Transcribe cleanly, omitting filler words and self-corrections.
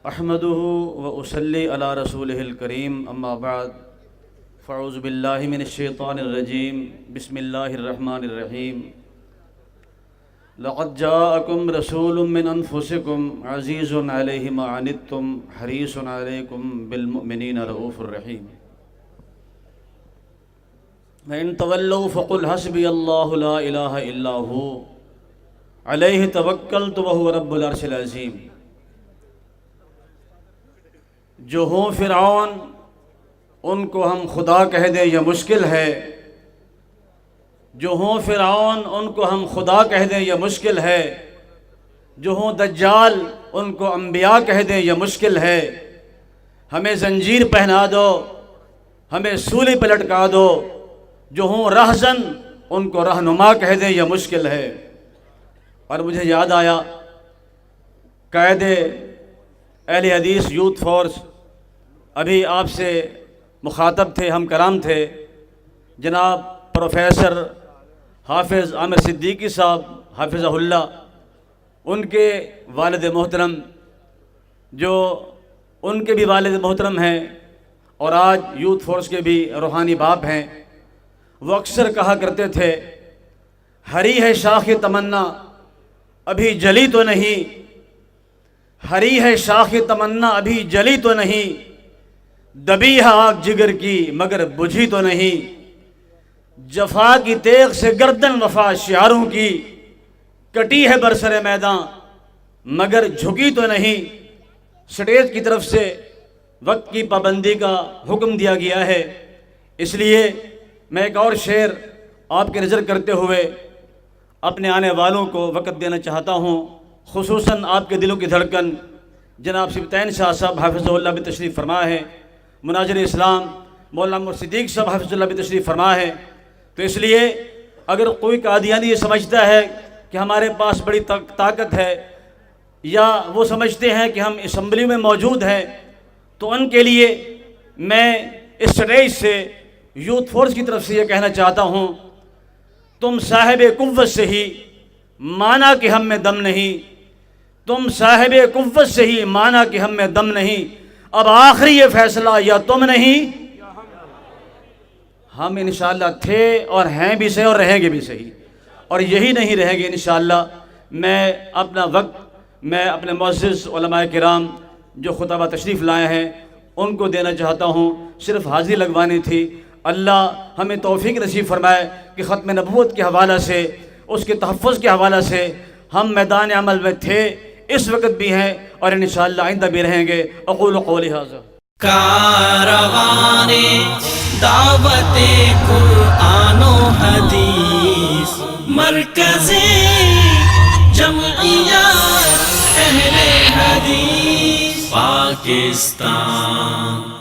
احمدہ و اصلی علی رسولہ الکریم، اما بعد فاعوذ باللہ من الشیطان الرجیم، بسم اللہ الرحمن الرحیم۔ لقد جاءکم رسول من انفسکم عزیز علیہ ما عنتم حریص علیکم بالمؤمنین رؤوف الرحیم۔ وَإِن تَوَلَّوْا فَقُلْ حَسْبِيَ اللَّهُ لَا إِلَٰهَ إِلَّا هُوَ عَلَيْهِ تَوَكَّلْتُ وَهُوَ رَبُّ الْعَرْشِ الْعَظِيمِ۔ جو ہوں فرعون ان کو ہم خدا کہہ دیں یہ مشکل ہے، جو ہوں فرعون ان کو ہم خدا کہہ دیں یہ مشکل ہے، جو ہوں دجال ان کو انبیاء کہہ دیں یہ مشکل ہے۔ ہمیں زنجیر پہنا دو، ہمیں سولی پہ لٹکا دو، جو ہوں رہزن ان کو رہنما کہہ دیں یہ مشکل ہے۔ اور مجھے یاد آیا قائد اہل حدیث یوتھ فورس ابھی آپ سے مخاطب تھے، ہم کرام تھے، جناب پروفیسر حافظ عامر صدیقی صاحب حافظہ اللہ، ان کے والد محترم جو ان کے بھی والد محترم ہیں اور آج یوتھ فورس کے بھی روحانی باپ ہیں، وہ اکثر کہا کرتے تھے ہری ہے شاخ تمنا ابھی جلی تو نہیں، ہری ہے شاخ تمنا ابھی جلی تو نہیں، دبی ہے آگ جگر کی مگر بجھی تو نہیں، جفا کی تیغ سے گردن وفا شعاروں کی، کٹی ہے برسر میدان مگر جھکی تو نہیں۔ سٹیج کی طرف سے وقت کی پابندی کا حکم دیا گیا ہے، اس لیے میں ایک اور شعر آپ کی نظر کرتے ہوئے اپنے آنے والوں کو وقت دینا چاہتا ہوں، خصوصاً آپ کے دلوں کی دھڑکن جناب سبطین شاہ صاحب حافظ اللہ بھی تشریف فرما ہے، مناظر اسلام مولانا عمر صدیق صاحب حافظ اللہ بھی تشریف فرما ہے۔ تو اس لیے اگر کوئی قادیانی یہ سمجھتا ہے کہ ہمارے پاس بڑی طاقت ہے یا وہ سمجھتے ہیں کہ ہم اسمبلی میں موجود ہیں، تو ان کے لیے میں اس سٹیج سے یوتھ فورس کی طرف سے یہ کہنا چاہتا ہوں، تم صاحب قوت سے ہی مانا کہ ہم میں دم نہیں، تم صاحب قوت سے ہی مانا کہ ہم میں دم نہیں، اب آخری یہ فیصلہ یا تم نہیں، ہم انشاءاللہ تھے اور ہیں بھی صحیح اور رہیں گے بھی صحیح، اور یہی نہیں رہیں گے انشاءاللہ۔ میں اپنا وقت میں اپنے معزز علماء کرام جو خطبہ تشریف لائے ہیں ان کو دینا چاہتا ہوں، صرف حاضری لگوانی تھی۔ اللہ ہمیں توفیق نصیب فرمائے کہ ختم نبوت کے حوالہ سے، اس کے تحفظ کے حوالہ سے ہم میدان عمل میں تھے، اس وقت بھی ہیں اور انشاءاللہ آئندہ بھی رہیں گے۔ اقول قولی ھذا۔ کاروان دعوت قرآن و حدیث، مرکز جمعیت اہل حدیث پاکستان۔